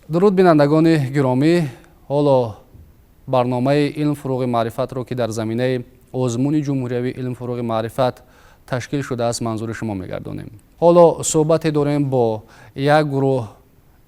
дуруд бинандагони гиромӣ, ҳоло барномаи илм-фурӯғи маърифатро ки дар заминаи озмуни ҷумҳуриявии илм-фурӯғи маърифат ташкил шудааст манзури шумо мегардонем. Ҳоло суҳбате дорем бо як гурӯҳ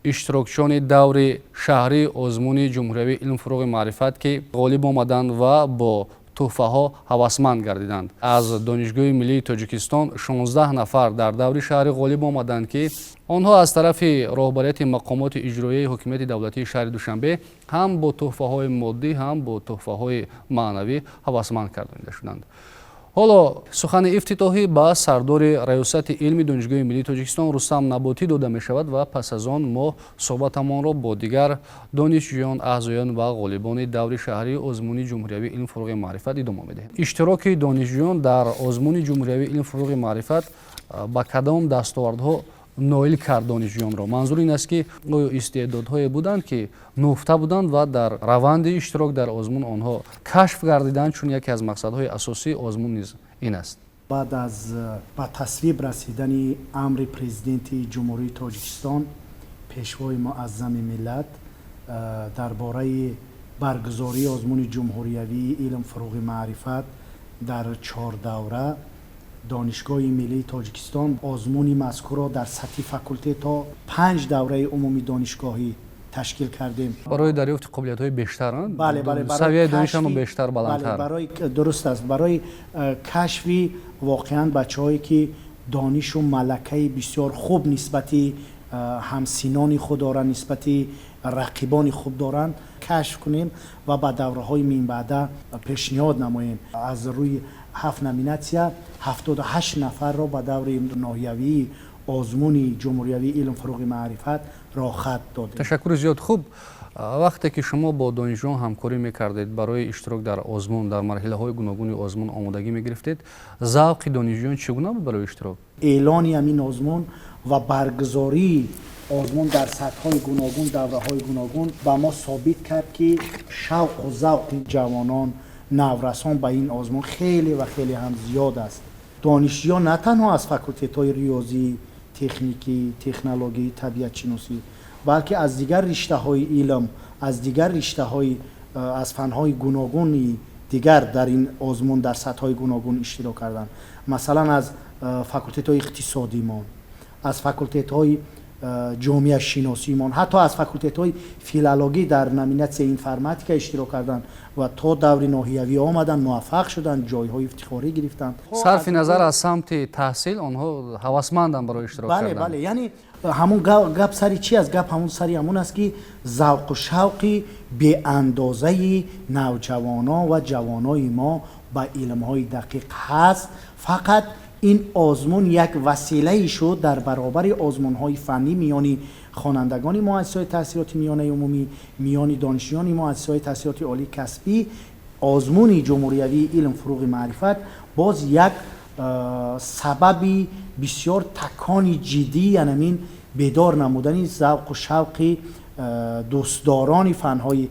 иштирокчиёни даври шаҳрии озмуни ҷумҳуриявии илм-фурӯғи маърифат ки ғолиб омаданд ва бо тӯҳфаҳо ҳавасманд гардиданд. Аз Донишгоҳи миллии Тоҷикистон 16 нафар дар даври шаҳри ғолиб омаданд ки онҳо аз тарафи роҳбарияти мақомоти иҷроияи ҳокимияти давлатии шаҳри Душанбе ҳам бо тӯҳфаҳои моддӣ, ҳам бо тӯҳфаҳои маънавӣ ҳавасманд карданида шуданд. ҳоло сухани ифтитоҳӣ ба сардори раёсати илми Донишгоҳи миллии Тоҷикистон Рустам Наботӣ дода мешавад ва пас аз он мо суҳбатамонро бо дигар донишҷӯён, аъзоён ва ғолибони даври шаҳрии озмуни ҷумҳуриявии илм-фурӯғи маърифат идома медиҳем. Иштироки донишҷӯён дар озмуни ҷумҳуриявии илм-фурӯғи маърифат ба кадом дастовардҳо ноил кард донишҷӯёнро? Манзур ин аст ки оё истеъдодҳое буданд ки нуфта буданд ва дар раванди иштирок дар озмун онҳо кашф гардиданд, чун яке аз мақсадҳои асосии озмун низ ин аст. баъд аз ба тасвиб расидани амри президенти ҷумҳурии Тоҷикистон, пешвои муаззами миллат, дар бораи баргузории озмуни ҷумҳуриявии илм-фурӯғи маърифат дар 4 давра, донишгоҳи миллии Тоҷикистон озмуни мазкурро дар сатҳи факултетҳо 5 давраи умуми донишгоҳӣ ташкил кардем. барои дарёфти қобилиятҳои бештаранд? бале, савияи донишашонро бештар баландтар. дуруст аст. барои кашфи воқеан бачаҳое ки донишу малакаи бисёр хуб нисбати ҳамсинони худ доранд, нисбати рақибони хуб доранд, кашф кунем ва ба давраҳои минбаъда пешниҳод намоем. аз рӯи 7 номинатсия 78 нафарро ба даври ноҳиявии озмуни ҷумҳуриявии илм-фурӯғи маърифат рохат додем. ташаккури зиёд. хуб, вақте ки шумо бо донишҷӯён ҳамкорӣ мекардед, барои иштирок дар озмун, дар марҳилаҳои гуногуни озмун омодагӣ мегирифтед, завқи донишҷӯён чӣ гуна буд барои иштирок? эълони ҳамин озмун ва баргузории озмун дар сатҳҳои гуногун, давраҳои гуногун ба мо собит кард ки шавқу завқи ҷавонон, наврасон ба ин озмун хеле ва хеле ҳам зиёд аст. донишҷӯён на танҳо аз факултетҳои риёзӣ, техникӣ, технологӣ, табиатшиносӣ, балки аз дигар риштаҳои илм, аз дигар риштаҳои аз фанҳои гуногуни дигар дар ин озмун дар сатҳҳои гуногун иштирок карданд. масалан аз факултетҳои иқтисодимон, аз факултетҳои ҷомеашиносимон, ҳатто аз факултетҳои филологӣ дар номинатсияи информатика иштирок карданд ва то даври ноҳиявӣ омаданд, муваффақ шуданд, ҷойҳои ифтихорӣ гирифтанд. сарфи назар аз самти таҳсил онҳо ҳавасманданд барои иштирок кардан. бале, яъне ҳамун гап сари чи аст? гап ҳамун сари ҳамун аст ки завқу шавқи беандозаи навҷавонон ва ҷавонои мо ба илмҳои дақиқ ҳаст. фақат ин озмун як василае шуд дар баробари озмунҳои фаннӣ миёни хонандагони муассисаҳои таҳсилоти миёнаи умумӣ, миёни донишҷӯёни муассисаҳои таҳсилоти олии касбӣ. озмуни ҷумҳуриявии илм-фурӯғи маърифат боз як сабаби бисёр такони ҷиддӣ, яъне бедор намудани завқу шавқи дӯстдорони фанҳои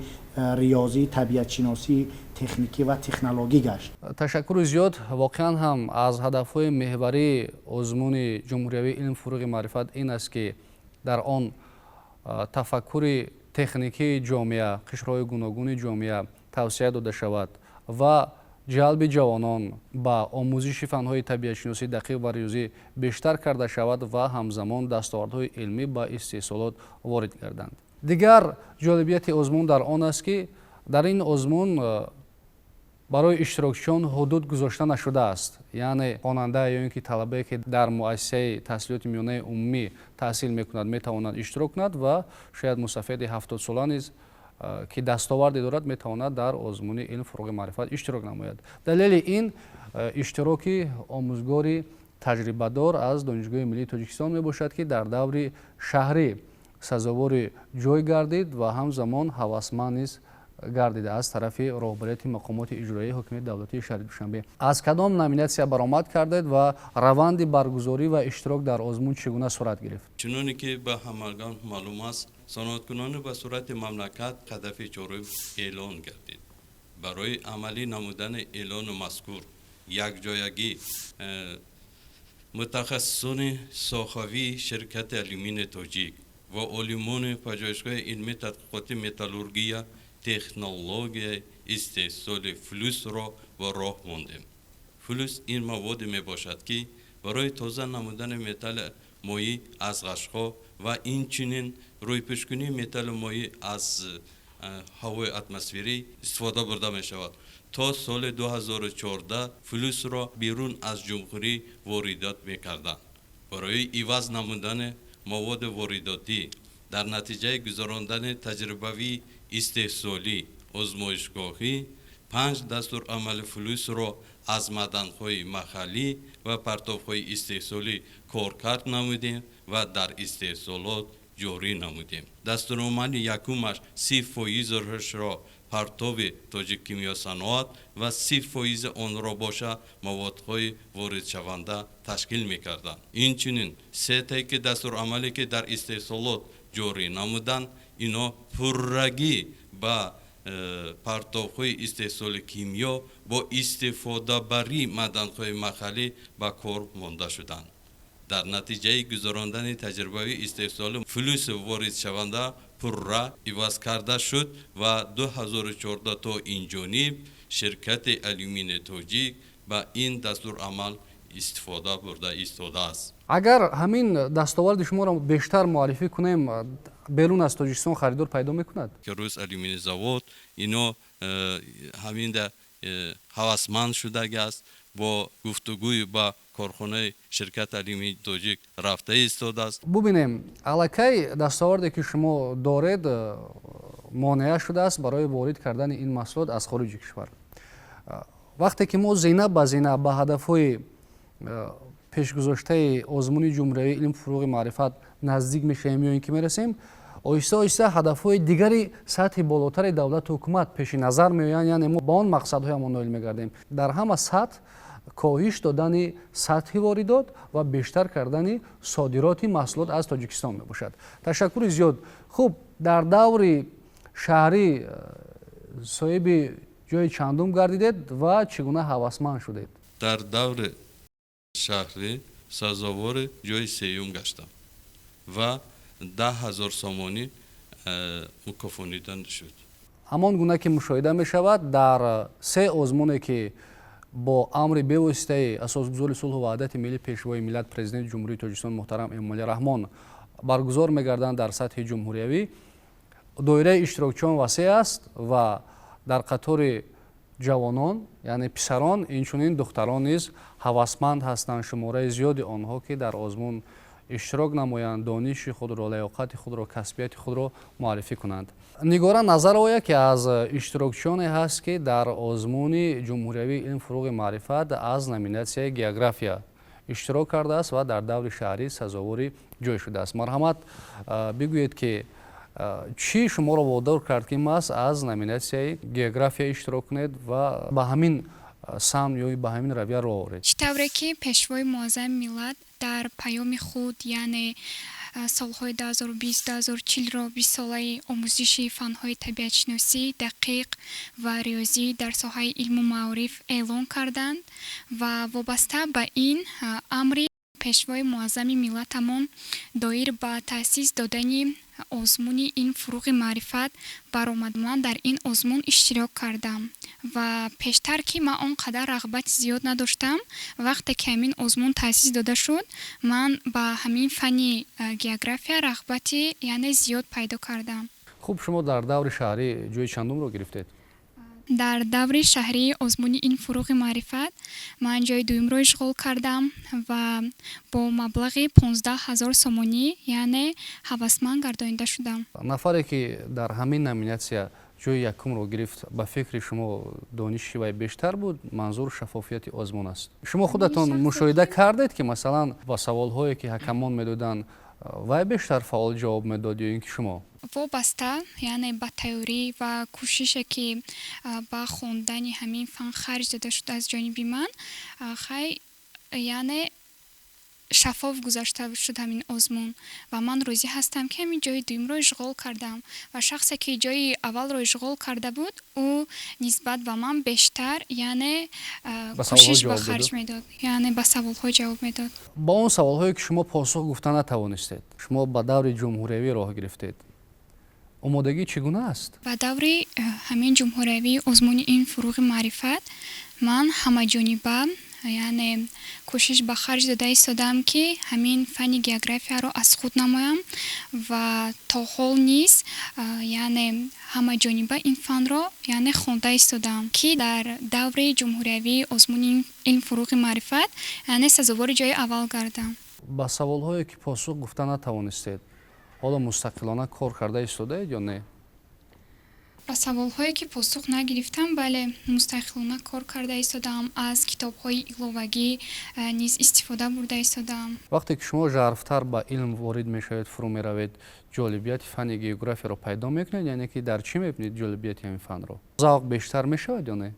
риёзӣ, табиатшиносӣ, техникӣ ва технологӣ гашт. ташаккури зиёд. воқеан ҳам аз ҳадафҳои меҳварии озмуни ҷумҳуриявии илм-фурӯғи маърифат ин аст ки дар он тафаккури техникии ҷомеа, қишрҳои гуногуни ҷомеа тавсия дода шавад ва ҷалби ҷавонон ба омӯзиши фанҳои табиатшиносӣ дақиқ ва риёзӣ бештар карда шавад ва ҳамзамон дастовардҳои илмӣ ба истеҳсолот ворид гарданд. дигар ҷолибияти озмун дар он аст ки дар ин озмун барои иштирокчиён ҳудуд гузошта нашудааст. яъне хонанда ё ин ки талабае ки дар муассисаи таҳсилоти миёнаи умумӣ таҳсил мекунад метавонад иштирок кунад ва шояд мусафеди 70 сола низ ки дастоварде дорад метавонад дар озмуни илм-фурӯғи маърифат иштирок намояд. далели ин иштироки омӯзгори таҷрибадор аз Донишгоҳи миллии Тоҷикистон мебошад ки дар даври шаҳрӣ сазовори ҷой гардид ва ҳамзамон ҳавасманд низ гардида аз тарафи роҳбарияти мақомоти иҷроияи ҳокимияти давлатии шаҳри Душанбе. аз кадом номинатсия баромад кардед ва раванди баргузорӣ ва иштирок дар озмун чӣ гуна сурат гирифт? чуноне ки ба ҳамагон маълум аст, саноаткунони ба сурати мамлакат ҳадафи чорум эълон гардид. барои амалӣ намудани эълони мазкур якҷоягӣ мутахассисони соҳавии ширкати алюмини тоҷик و علومون پژوهشگاه علمی تحقیقات متالورگیا تکنولوژی استحصال فلوس را و راه ماندیم. فلوس این مواد می باشد که برای تازه نمودن متل مایع از قشقا و این چنین روی پشکنی متل مایع از هوای اتمسفری استفاده برده می شود. تا سال 2014 فلوس را بیرون از جمهوری واردات می کردند. برای عوض نمودن مواد وارداتی در نتیجه گذراندن تجربوی استحصالی آزمایشگاهی 5 دستور عمل فلوس را از معدن‌های محلی و پرتاب‌های استحصالی کارکرد نمودیم و در استحصالات جاری نمودیم. دستورالعمل یکمش 30% رشد را پرتاب تاجیک کیمیا صنعت و 30% آن را باشه موادهای وارد شونده تشکیل می‌کردند. اینچنین سه تایه دستورالعملی که در استحصالات جاری نمودند اینا پررگی با پرتاب‌های استحصال کیمیا با استفاده بری معدن‌های محلی به کار مانده شدند. در نتیجه گذراندن تجربه استحصال فلوس وارد شونده پرره عوض کرده شد و 2014 تا اینجانب شرکت الومینی تاجیک با این دستور عمل استفاده برده ایستاده است. اگر همین دستاورد شما را بیشتر معرفی کنیم بیرون از تاجیکستان خریدار پیدا میکند؟ که روز الومینی زواد اینا همین ده هوسمند شده است با گفتگوی با کارخانه شرکت الومینی تاجیک رفته ایستاده است. ببینیم الکی دستاوردی که شما دارید مانع شده است برای وارد کردن این محصولات از خارج کشور. وقتی که ما زینه به زینه به هدفهای پیشگذاشته آزمون جمهوری علم فروغ معرفت نزدیک میشیم یا اینکه میرسیم آهسته آهسته هدفهای دیگری سطح بالاتر دولت و حکومت پیش نظر میآیند، یعنی ما به آن مقصدهایمان نائل میگردیم. در همه سطح کاهش دادن سطح واردات و بیشتر کردن صادرات محصولات از تاجیکستان میباشد. تشکر زیاد. خوب، در دور شهری صاحب جای چندم گردیدید و چگونه هوسمند شدید؟ در دور شهری سزاوار جای سیوم گشتم و 10,000 سامانی مکافانیدن شد. همان گونه که مشاهده می شود در سه آزمونه که با امر بی‌واسطه اساسگزار صلح و وحدت ملی پیشوای ملت پرزیدنت جمهوری تاجیکستان محترم امامعلی رحمان برگزار می‌گردند در سطح جمهوریوی، دایره اشتراکچیان وسیع است و در قطار جوانان یعنی پسران اینچنین دختران نیز هوسمند هستند. شماره زیادی آنها که در آزمون اشتراک نمایند، دانش خود را، لیاقت خود را، کسبیت خود را معرفی کنند. نگاره نظر آید که از اشتراکچیانی هست که در آزمون جمهوری علم فروغ معرفت از نامیناسیون گئوگرافیا اشتراک کرده است و در دور شهری سزاوار جای شده است. مرحمت بگویید که چی شما را وادار کرد که ما از نامیناسیون گئوگرافیا اشتراک کنید و به همین سم یا به همین رویه را آورید؟ چطوره که پیشوای معظم ملت در پیام خود یعنی سالهای 2020-2040 را 20 ساله آموزش فنهای طبیعت شناسی دقیق و ریاضی در ساحه علم و معارف اعلان کردند و وابسته به این امر پیشوای معظم ملتمان دایر به تأسیس دادن آزمون این فروغ معرفت برآمد. من در این آزمون اشتراک کردم و پیشتر که من آنقدر رغبت زیاد نداشتم، وقتی که همین آزمون تأسیس داده شد من به همین فنی گئوگرافیا رغبتی یعنی زیاد پیدا کردم. خوب، شما در دور شهری جای چندم رو گرفتید؟ در دور شهری آزمون این فروغ معرفت من جای دوم رو اشغال کردم و با مبلغ 15,000 سامانی یعنی هوسمند گردانیده شدم. نفری که در همین نامیناسیون جای یکم رو گرفت به فکر شما دانش وی بیشتر بود؟ منظور شفافیت آزمون است. شما خودتان مشاهده کردید که مثلا با سوال‌هایی که حکمان میدادن وی بیشتر فعال جواب میداد یا اینکه شما؟ وابسته یعنی با تئوری و کوششی که با خوندن همین فن خرج داده شده از جانب من، خیلی یعنی шаффоф гузашта шуд ҳамин озмун ва ман розӣ ҳастам ки ҳамин ҷои дуюмро ишғол кардам ва шахсе ки ҷои аввалро ишғол карда буд ӯ нисбат ба ман бештар яъне кӯшиш ба харҷ медод, яъне ба саволҳо ҷавоб медод. ба он саволҳое ки шумо посух гуфта натавонистед, шумо ба даври ҷумҳуриявӣ роҳ гирифтед, омодагӣ чӣ гуна аст? Ба даври ҳамин ҷумҳуриявӣ озмуни ин фуруғи маърифат ман ҳамаҷониба яъне кӯшиш ба харҷ дода истодам ки ҳамин фанни географияро аз худ намоям ва то ҳол низ яъне ҳамаҷониба ин фанро яъне хонда истодам ки дар даври ҷумҳуриявӣ озмуни ин фуруғи маърифат яъне сазовори ҷои аввал гардам. ба саволҳое ки посух гуфта натавонистед, ҳоло мустақилона кор карда истодаед ё не? ба саволҳое ки посух нагирифтам, бале, мустақилона кор карда истодам, аз китобҳои иловагӣ низ истифода бурда истодам. вақте ки шумо жарфтар ба илм ворид мешавед, фурӯ меравед, ҷолибияти фанни географияро пайдо мекунед, яъне ки дар чӣ мебинед ҷолибияти ҳамин фанро? Завқ бештар мешавад ё не?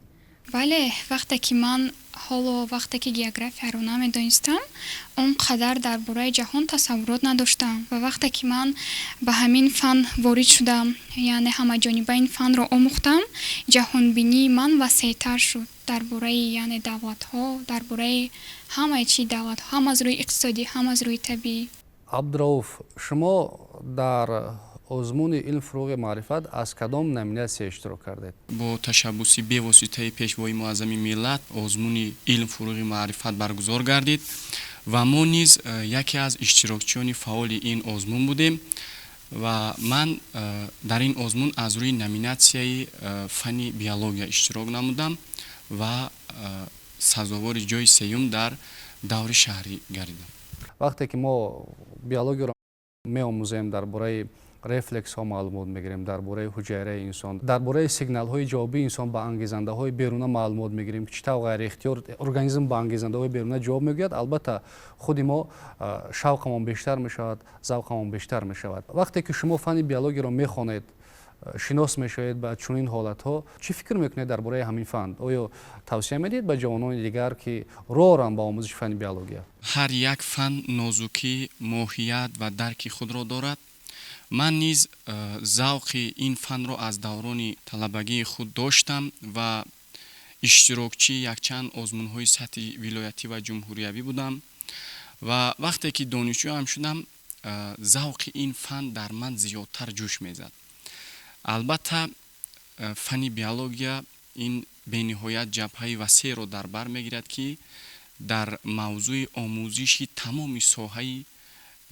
бале, вақте ки ман ҳоло вақте ки географияро намедонистам, он қадар дар бораи ҷаҳон тасаввурот надоштам ва вақте ки ман ба ҳамин фан ворид шудам, яъне ҳамаҷониба ин фанро омӯхтам, ҷаҳонбинии ман васеътар шуд дар бораи яъне давлатҳо, дар бораи ҳамаи чӣ давлатҳо, ҳам аз рӯи иқтисодӣ, ҳам аз рӯи табиӣ. абдурауф, шумо дар озмуни илм фуруғи маърифат аз кадом номинатсия иштирок кардед? бо ташаббуси бевоситаи пешвои муаззами миллат озмуни илм фуруғи маърифат баргузор гардид ва мо низ яке аз иштирокчиёни фаъоли ин озмун будем ва ман дар ин озмун аз рӯи номинатсияи фанни биология иштирок намудам ва сазовори ҷои сеюм дар даври шаҳрӣ гардидам. вақте ки мо биологияро меомӯзем дар бораи рефлексҳо маълумот мегирем, дар бораи ҳуҷайраи инсон, дар бораи сигналҳои ҷавобии инсон ба ангезандаҳои беруна маълумот мегирем ки чӣ тавр ғайриихтиёр организм ба ангезандаҳои беруна ҷавоб мегӯяд, албатта худи мо шавқамон бештар мешавад, завқамон бештар мешавад. вақте ки шумо фанни биологияро мехонед, шинос мешавед ба чунин ҳолатҳо, чӣ фикр мекунед дар бораи ҳамин фан? оё тавсия медиҳед ба ҷавонони дигар ки роҳранд ба омӯзиши фанни биология? ҳар як фан нозукӣ, моҳият ва дарки худро дорад. ман низ завқи ин фанро аз даврони талабагии худ доштам ва иштирокчии якчанд озмунҳои сатҳи вилоятӣ ва ҷумҳуриявӣ будам ва вақте ки донишҷӯам шудам, завқи ин фан дар ман зиёдтар ҷӯш мезад. албатта фанни биология ин бениҳоят ҷабҳаи васеъро дар бар мегирад ки дар мавзӯи омӯзиши тамоми соҳаи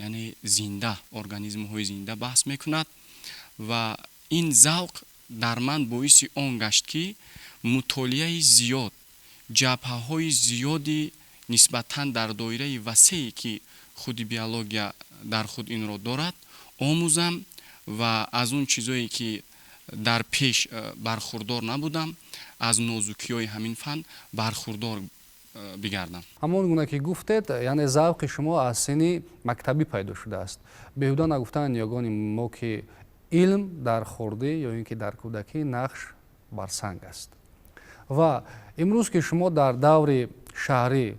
яъне зинда, организмҳои зинда баҳс мекунад ва ин завқ дар ман боиси он гашт ки мутолиаи зиёд, ҷабҳаҳои зиёди нисбатан дар доираи васеъе ки худи биология дар худ инро дорад омӯзам ва аз он чизое ки дар пеш бархурдор набудам, аз нозукиҳои ҳамин фан бархурдор бигардам. ҳамон гуна ки гуфтед, яъне завқи шумо аз синни мактабӣ пайдо шудааст. беҳуда нагуфтани ниёгони мо ки илм дар хурдӣ ё ин ки дар кӯдакӣ нақш бар санг аст. ва имрӯз ки шумо дар даври шаҳрӣ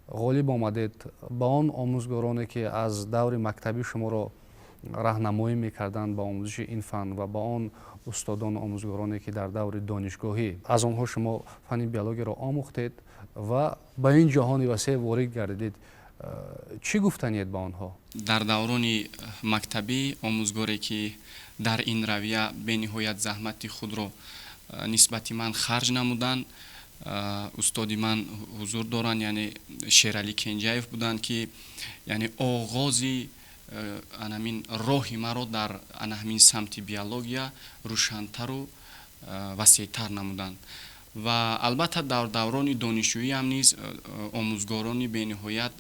ғолиб омадед, ба он омӯзгороне ки аз даври мактабӣ шуморо раҳнамоӣ мекарданд ба омӯзиши ин фан ва ба он устодону омӯзгороне ки дар даври донишгоҳӣ аз онҳо шумо фанни биологияро омӯхтед ва ба ин ҷаҳони васеъ ворид гардидед, чӣ гуфтаниед ба онҳо? дар даврони мактабӣ омӯзгоре ки дар ин равия бениҳоят заҳмати худро нисбати ман харҷ намуданд, устоди ман ҳузур доранд, яъне Шералӣ Кенҷаев буданд ки яъне оғози анамин роҳи маро дар ҳамин самти биология рӯшантару васеътар намуданд. ва албатта дар даврони донишҷӯиам низ омӯзгорони бениҳоят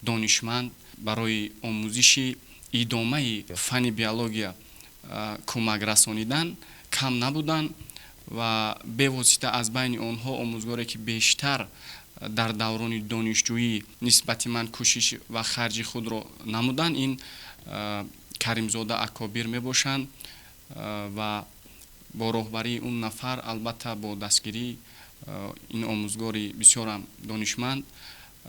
донишманд барои омӯзиши идомаи фанни биология кӯмак расонидан кам набуданд ва бевосита аз байни онҳо омӯзгоре ки бештар дар даврони донишҷӯӣ нисбати ман кӯшиш ва харҷи худро намуданд, ин Каримзода Акобир мебошанд ва бо роҳбарии он нафар, албатта бо дастгирии ин омӯзгори бисёрам донишманд,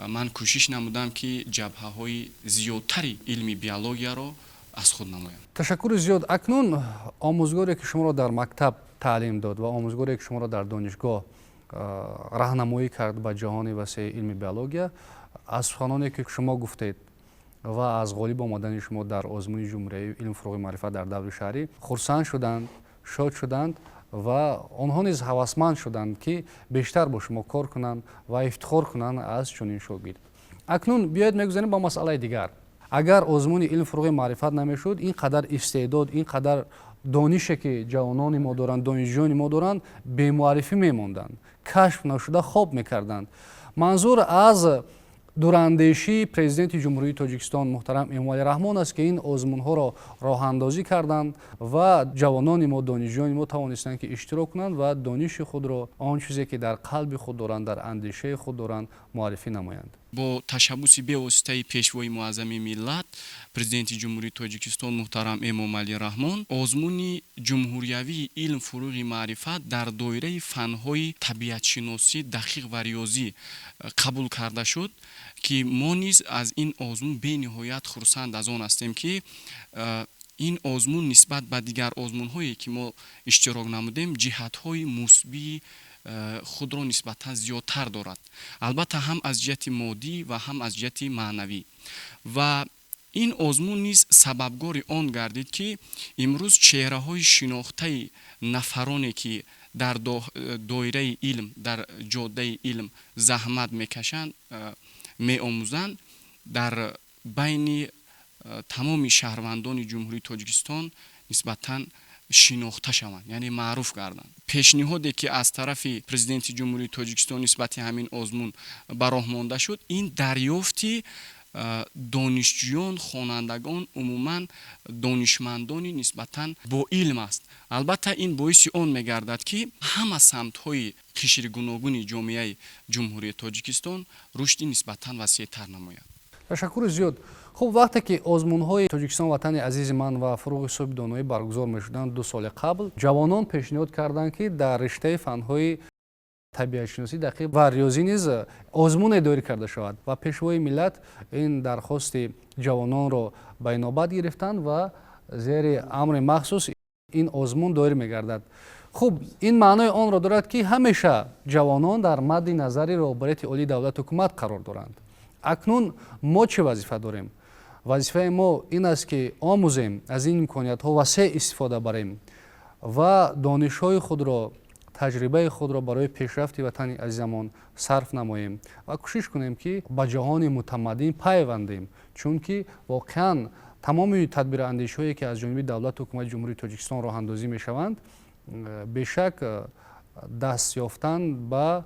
ман кӯшиш намудам ки ҷабҳаҳои зиёдтари илми биологияро аз худ намоям. ташаккури зиёд. Акнун омӯзгоре ки шуморо дар мактаб таълим дод ва омӯзгоре ки шуморо дар донишгоҳ раҳнамоӣ кард ба ҷаҳони васеъи илми биология, аз суханоне ки шумо гуфтед ва аз ғолиб омадани шумо дар озмуни ҷумҳуриявии илму-фуруғи маърифат дар даври шаҳрӣ хурсанд шуданд, шод шуданд ва онҳо низ ҳавасманд шуданд ки бештар бо шумо кор кунанд ва ифтихор кунанд аз чунин шогирд. Акнун биёед мегузарем ба масъалаи дигар. Агар озмуни илм-фуруғи маърифат намешуд, ин қадар истеъдод, ин қадар донише ки ҷавонони мо доранд, донишҷӯёни мо доранд, бемуаррифӣ мемонданд, кашф нашуда хоб мекарданд. Манзур аз дурандешии президенти ҷумҳурии Тоҷикистон муҳтарам Эмомалӣ Раҳмон аст ки ин озмунҳоро роҳандозӣ карданд ва ҷавонони мо, донишҷӯёни мо тавонистанд ки иштирок кунанд ва дониши худро, он чизе ки дар қалби худ доранд, дар андешаи худ доранд, муаррифӣ намоянд. бо ташаббуси бевоситаи пешвои муаззами миллат президенти ҷумҳурии Тоҷикистон муҳтарам Эмомалӣ Раҳмон озмуни ҷумҳуриявии илм фуруғи маърифат дар доираи фанҳои табиатшиносӣ, дақиқ ва риёзӣ қабул карда шуд ки мо низ аз ин озмун бениҳоят хурсанд аз он ҳастем ки ин озмун нисбат ба дигар озмунҳое ки мо иштирок намудем ҷиҳатҳои мусбии худро нисбатан зиёдтар дорад, албатта ҳам аз ҷиҳати моддӣ ва ҳам аз ҷиҳати маънавӣ. Ва ин озмун низ сабабгори он гардид ки имрӯз чеҳраҳои шинохтаи нафароне ки дар доираи илм, дар ҷоддаи илм заҳмат мекашанд, меомӯзанд, дар байни тамоми шаҳрвандони ҷумҳурии Тоҷикистон нисбатан шинохта шаванд, яъне маъруф гарданд. пешниҳоде ки аз тарафи президенти ҷумҳурии Тоҷикистон нисбати ҳамин озмун ба роҳ монда шуд, ин дарёфти донишҷӯён, хонандагон, умуман донишмандони нисбатан бо илм аст. Албатта ин боиси он мегардад ки ҳама самтҳои қишри гуногуни ҷомеаи ҷумҳурии Тоҷикистон рушди нисбатан васеътар намояд. ташаккури зиёд. хуб, вақте ки озмунҳои Тоҷикистон ватани азизи ман ва фуруғи соҳиби доноӣ баргузор мешуданд 2 соли қабл, ҷавонон пешниҳод карданд ки дар риштаи фанҳои табиатшиносӣ, дақиқ ва риёзӣ низ озмуне дорӣ карда шавад ва пешвои миллат ин дархости ҷавононро ба инобат гирифтанд ва зери амри махсус ин озмун дорӣ мегардад. хуб, ин маънои онро дорад ки ҳамеша ҷавонон дар мадди назари роҳбарияти олии давлату ҳукумат қарор доранд. Акнун мо чӣ вазифа дорем? вазифаи мо ин аст ки омӯзем, аз ин имкониятҳо васеъ истифода барем ва донишҳои худро, таҷрибаи худро барои пешрафти ватани азизамон сарф намоем ва кӯшиш кунем ки ба ҷаҳони мутамаддин пайвандем, чунки воқеан тамоми тадбирандешиҳое ки аз ҷониби давлату ҳукумати ҷумҳурии Тоҷикистон роҳандозӣ мешаванд, бешак даст ёфтан ба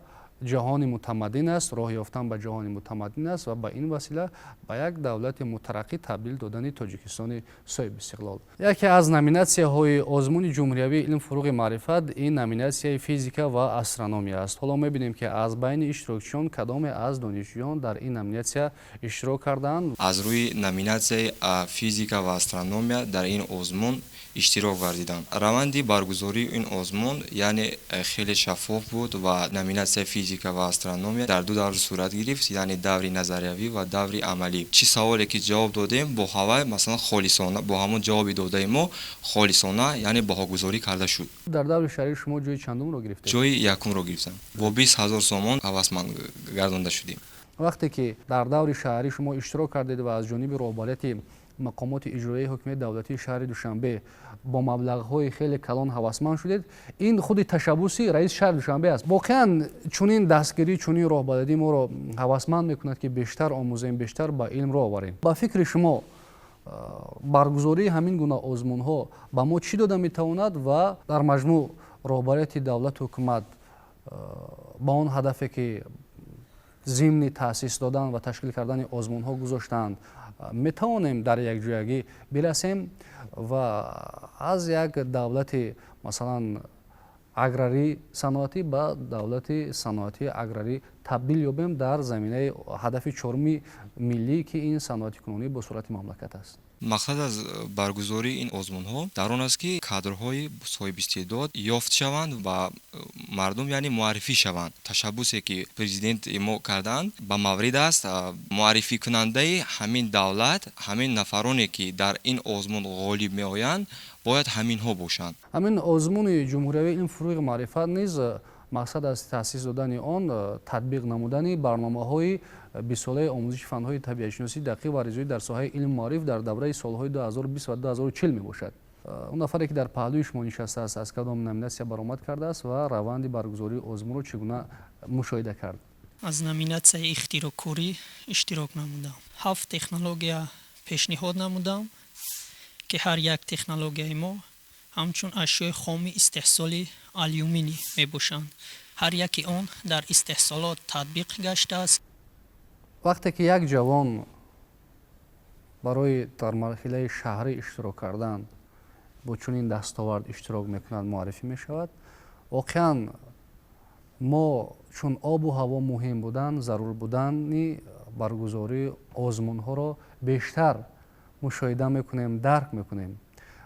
ҷаҳони мутамаддин аст, роҳ ёфтан ба ҷаҳони мутамаддин аст ва ба ин васила ба як давлати мутараққӣ табдил додани Тоҷикистони соҳиби истиқлол. Яке аз номинатсияҳои озмуни ҷумҳуриявии илм-фуруғи маърифат ин номинатсияи физика ва астрономия аст. ҳоло мебинем ки аз байни иштирокчиён кадоме аз донишҷӯён дар ин номинатсия иштирок кардаанд. аз рӯи номинатсияи физика ва астрономия дар ин озмун иштирок вардидам. раванди баргузории ин озмун яъне хеле шаффоф буд ва номинатсияи физика ва астрономия дар ду давр сурат гирифт, яъне даври назариявӣ ва даври амалӣ. чӣ саволе ки ҷавоб додем бо ҳава масалан холисона, бо ҳамон ҷавоби додаи мо холисона, яъне баҳогузорӣ карда шуд. дар даври шаҳрӣ шумо ҷои чандумро гирифтед? ҷои якумро гирифтам. бо 20 000 сомон ҳавасманд гардонда шудем. вақте ки дар даври шаҳрӣ шумо иштирок кардед ва аз ҷониби роҳбарияти мақомоти иҷроии ҳокимияти давлатии шаҳри Душанбе бо маблағҳои хеле калон ҳавасманд шудед, ин худи ташаббуси раиси шаҳри Душанбе аст. воқеан чунин дастгирӣ, чунин роҳбарӣ моро ҳавасманд мекунад ки бештар омӯзем, бештар ба илм роҳ оварем. ба фикри шумо баргузории ҳамин гуна озмунҳо ба мо чӣ дода метавонад ва дар маҷмӯъ роҳбарияти давлату ҳукумат ба он ҳадафе ки зимни таъсис додан ва ташкил кардани озмунҳо гузоштаанд метавонем дар якҷоягӣ бирасем ва аз як давлати масалан аграрӣ саноатӣ ба давлати саноатӣ аграрӣ табдил ёбем дар заминаи ҳадафи чоруми миллӣ ки ин саноати кунунӣ бо сурати мамлакат аст. мақсад аз баргузории ин озмунҳо дар он аст ки кадрҳои соҳибистеъдод ёфт шаванд ва мардум яъне муаррифӣ шаванд. Ташаббусе ки президенти мо карданд ба маврид аст муаррификунандаи ҳамин давлат, ҳамин нафароне ки дар ин озмун ғолиб меоянд бояд ҳаминҳо бошанд. ҳамин озмуни ҷумҳуриявии илм фурӯғи маърифат низ мақсад аз таъсис додани он татбиқ намудани барномаҳои бисолаи омӯзиши фанҳои табиатшиносӣ дақиқ ва ризоӣ дар соҳаи илму маъриф дар давраи солҳои 2020 ва 2040 мебошад. он нафаре ки дар паҳлӯи шумо нишастааст аз кадом номинатсия баромад кардааст ва раванди баргузории озмунро чӣ гуна мушоҳида кард? аз номинатсияи ихтироъкорӣ иштирок намудам. 7 технология пешниҳод намудам ки ҳар як технологияи мо ҳамчун ашёи хоми истеҳсоли алюминӣ мебошанд. ҳар яки он дар истеҳсолот татбиқ гаштааст. вақте ки як ҷавон барои дар марҳилаи шаҳрӣ иштирок кардан бо чунин дастовард иштирок мекунад, муаррифӣ мешавад, воқеан мо чун обу ҳаво муҳим будан, зарур будани баргузории озмунҳоро бештар мушоҳида мекунем, дарк мекунем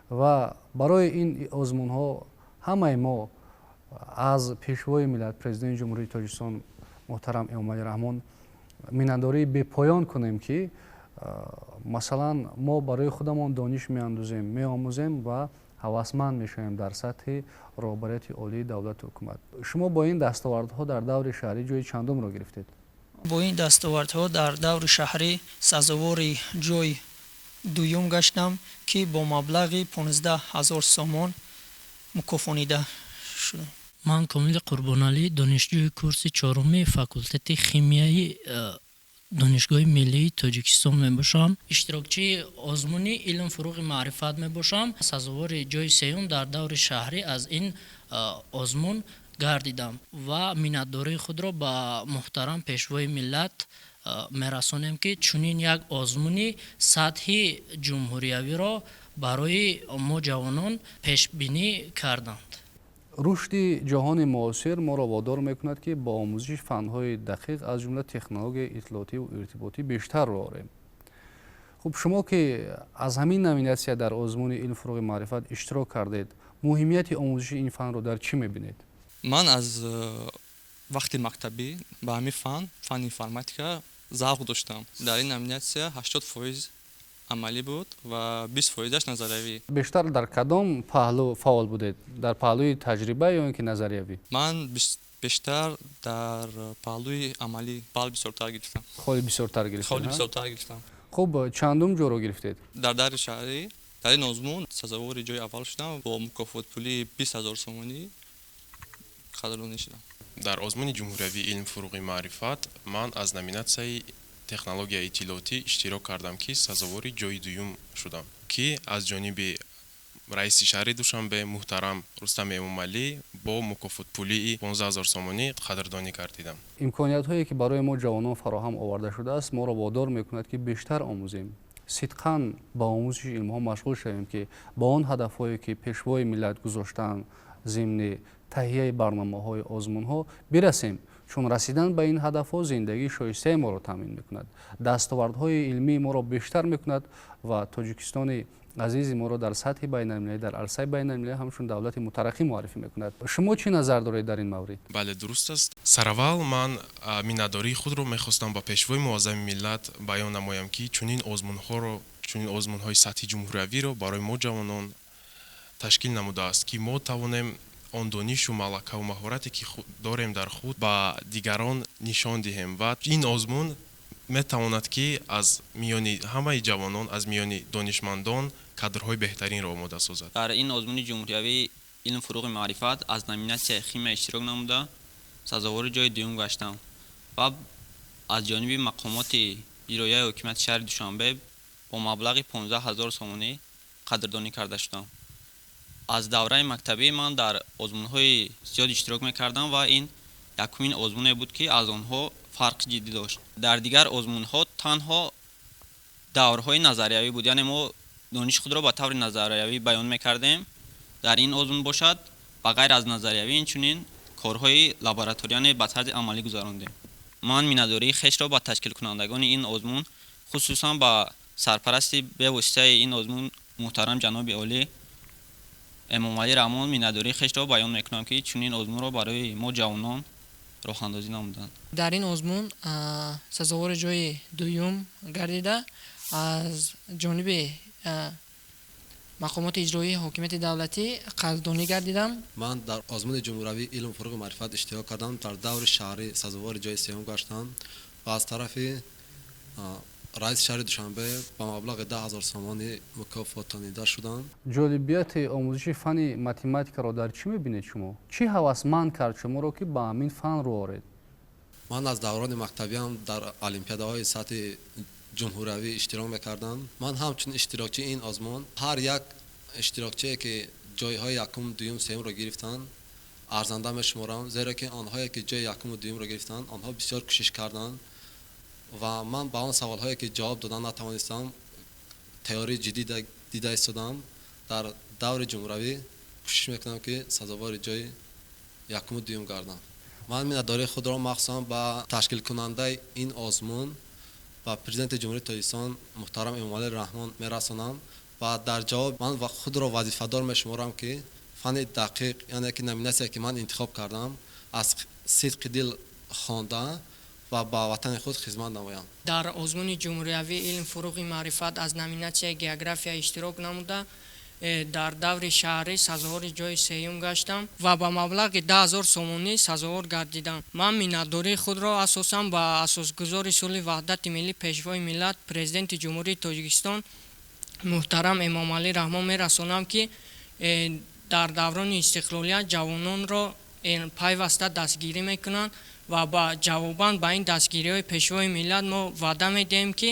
ва барои ин озмунҳо ҳамаи мо аз пешвои миллат президенти ҷумҳурии Тоҷикистон муҳтарам Эмомалӣ Раҳмон миннатдории бепоён кунем ки масалан мо барои худамон дониш меандозем, меомӯзем ва ҳавасманд мешавем дар сатҳи роҳбарияти олии давлату ҳукумат. шумо бо ин дастовардҳо дар даври шаҳрӣ ҷои чандумро гирифтед? бо ин дастовардҳо дар даври шаҳрӣ сазовори ҷои дуюм гаштам ки бо маблағи 15 000 сомон мукофонида шудам. ман Комили Қурбоналӣ, донишҷӯи курси чоруми факултети химияи донишгоҳи миллии Тоҷикистон мебошам. иштирокчии озмуни илм фурӯғи маърифат мебошам. сазовори ҷои сеюм дар даври шаҳрӣ аз ин озмун гардидам ва миннатдории худро ба муҳтарам пешвои миллат мерасонем ки чунин як озмуни сатҳи ҷумҳуриявиро барои мо ҷавонон пешбинӣ карданд. рушди ҷаҳони муосир моро водор мекунад ки ба омӯзиши фанҳои дақиқ аз ҷумла технологияи иттилоотиву иртиботӣ бештар роҳ орем. хуб шумо ки аз ҳамин номинатсия дар озмуни илм фурӯғи маърифат иштирок кардед, муҳимияти омӯзиши ин фанро дар чӣ мебинед? ман аз вақти мактабӣ ба ҳамин фани информатика завқ доштам. дар ин номинатсия 80% амалӣ буд ва 20%аш назариявӣ. бештар дар кадом паҳлӯ фаъол будед? дар паҳлӯи таҷриба ё ин ки назариявӣ? ман бештар дар паҳлӯи амалӣ бал бисёртар гирифтам. холи бисёртар гирифтед? гирифтам. хуб чандум ҷоро гирифтед? дар даври шаҳрӣ дар ин озмун сазовори ҷои аввал шудам. бо мукофотпулии 20 000 сомонӣ қадрдонӣ шудам. дар озмуни ҷумҳуриявии илм фурӯғи маърифат ман аз номинатсияи технологияи иттилоотӣ иштирок кардам ки сазовори ҷои дуюм шудам ки аз ҷониби раиси шаҳри Душанбе муҳтарам Рустам Эмомалӣ бо мукофотпулии 15 000 сомонӣ қадрдонӣ гардидам. имкониятҳое ки барои мо ҷавонон фароҳам оварда шудааст моро водор мекунад ки бештар омӯзем, сидқан ба омӯзиши илмҳо машғул шавем ки ба он ҳадафҳое ки пешвои миллат гузоштаанд зимни таҳияи барномаҳои озмунҳо бирасем, чун расидан ба ин ҳадафҳо зиндагии шоистаи моро таъмин мекунад, дастовардҳои илмии моро бештар мекунад ва Тоҷикистони азизи моро дар сатҳи байналмилалӣ, дар арсаи байналмилалӣ ҳамчун давлати мутараққӣ муаррифӣ мекунад. шумо чӣ назар доред дар ин маврид? бале дуруст аст. сараввал ман миннатдории худро мехостам ба пешвои муаззами миллат баён намоям ки чунин озмунҳои сатҳи ҷумҳуриявиро барои мо ҷавонон ташкил намудааст ки мо тавонем он донишу малакаву маҳорате ки дорем дар худ ба дигарон нишон диҳем ва ин озмун метавонад ки аз миёни ҳамаи ҷавонон, аз миёни донишмандон кадрҳои беҳтаринро омода созад. дар ин озмуни ҷумҳуриявии илм фурӯғи маърифат аз номинатсияи химия иштирок намуда сазовори ҷои дуюм гаштам ва аз ҷониби мақомоти иҷроияи ҳокимияти шаҳри Душанбе бо маблағи 15 000 сомонӣ қадрдонӣ карда шудам. аз давраи мактабӣ ман дар озмунҳои зиёд иштирок мекардам ва ин якумин озмуне буд ки аз онҳо фарқи ҷиддӣ дошт. дар дигар озмунҳо танҳо даврҳои назариявӣ буд, яъне мо дониши худро ба таври назариявӣ баён мекардем. дар ин озмун бошад ба ғайр аз назариявӣ инчунин корҳои лабораторӣ, яъне ба тарзи амалӣ гузарондем. ман миннатдории хешро ба ташкилкунандагони ин озмун хусусан ба сарпарасти бевоситаи ин озмун муҳтарам ҷаноби олӣ эмомалӣ раҳмон миннатдории хешро баён мекунам ки чунин озмунро барои мо ҷавонон роҳандозӣ намуданд. дар ин озмун сазовори ҷои дуюм гардида аз ҷониби мақомоти иҷроии ҳокимияти давлатӣ қадрдонӣ гардидам. ман дар озмуни ҷумҳуравии илм фуруғи маърифат иштирок кардам, дар даври шаҳрӣ сазовори ҷои сеюм гаштам ва аз тарафи раиси шаҳри душанбе ба маблағи 10,000 сомонӣ мукофотонида шудам. ҷолибияти омӯзиши фанни математикаро дар чӣ мебинед шумо? Чӣ ҳавасманд кард шуморо ки ба ҳамин фан рӯ оред? ман аз даврони мактабиам дар олимпиадаҳои сатҳи ҷумҳуравӣ иштирок мекардам. ман ҳамчун иштирокчии ин озмун ҳар як иштирокчие ки ҷойҳои якум дуюм сеюмро гирифтанд арзанда мешуморам, зеро ки онҳое ки ҷои якуму дуюмро гирифтанд онҳо бисёр кӯшиш карданд ва ман ба он саволҳое ки ҷавоб додан натавонистам теории ҷиддӣ дида истодам. дар даври ҷумҳуравӣ кӯшиш мекунам ки сазовори ҷои якуму дуюм гардам. ман миннатдории худро махсусан ба ташкилкунандаи ин озмун ба президенти ҷумҳурии Тоҷикистон муҳтарам Эмомалӣ Раҳмон мерасонам ва дар ҷавоб ман худро вазифадор мешуморам ки фанни дақиқ, яъне ки номинатсие ки ман интихоб кардам аз сидқи дил хонда ва ба ватани худ хизмат намоям. дар озмуни ҷумҳуриявии илм фуруғи маърифат аз номинатсияи география иштирок намуда дар даври шаҳрӣ сазовори ҷои сеюм гаштам ва ба маблағи 10,000 сомонӣ сазовор гардидам. ман миннатдории худро асосан ба асосгузори сулҳи ваҳдати миллӣ пешвои миллат президенти ҷумҳурии Тоҷикистон муҳтарам Эмомалӣ Раҳмон мерасонам ки дар даврони истиқлолият ҷавононро пайваста дастгирӣ мекунанд ва ба ҷавобан ба ин дастгириҳои пешвои миллат мо ваъда медиҳем ки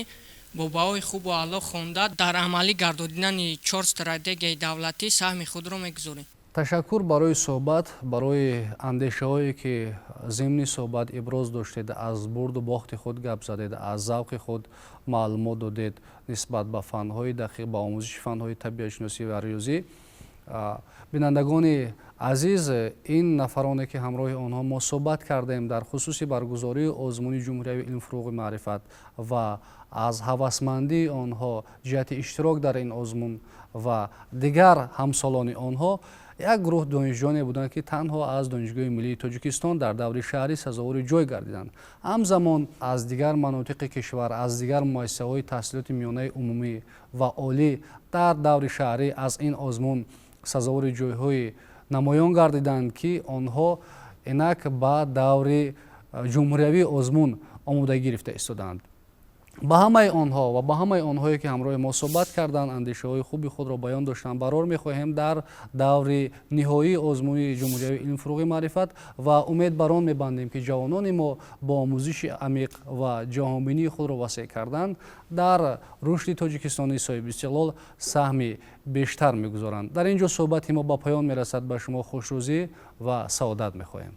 бо баҳои хубу аъло хонда дар амалӣ гардонидани 4 стратегияи давлатӣ саҳми худро мегузорем. ташаккур барои суҳбат, барои андешаҳое ки зимни суҳбат иброз доштед, аз бурду бохти худ гап задед, аз завқи худ маълумот додед нисбат ба фанҳои дақиқ, ба омӯзиши фанҳои табиатшиносӣ ва риёзӣ. бинандагони азиз, ин нафароне ки ҳамроҳи онҳо мо суҳбат кардем дар хусуси баргузории озмуни ҷумҳуриявии илм фуруғи маърифат ва аз ҳавасмандии онҳо ҷиҳати иштирок дар ин озмун ва дигар ҳамсолони онҳо як гурӯҳ донишҷӯёне буданд ки танҳо аз донишгоҳи миллии Тоҷикистон дар даври шаҳрӣ сазовори ҷой гардиданд. ҳамзамон аз дигар манотиқи кишвар, аз дигар муассисаҳои таҳсилоти миёнаи умумӣ ва олӣ дар даври шаҳрӣ аз ин озмун сазовори ҷойҳои намоён гардиданд ки онҳо инак ба даври ҷумҳуриявии озмун омода гирифта истоданд. ба ҳамаи онҳо ва ба ҳамаи онҳое ки ҳамроҳи мо суҳбат карданд, андешаҳои хуби худро баён доштанд, барор мехоҳем дар даври ниҳоии озмуни ҷумҳуриявии илм фуруғи маърифат ва умед бар он мебандем ки ҷавонони мо бо омӯзиши амиқ ва ҷаҳонбинии худро васеъ кардан дар рушди Тоҷикистони соҳибистиқлол саҳми бештар мегузоранд. дар ин ҷо суҳбати мо ба поён мерасад. ба шумо хушрӯзӣ ва саодат мехоҳем.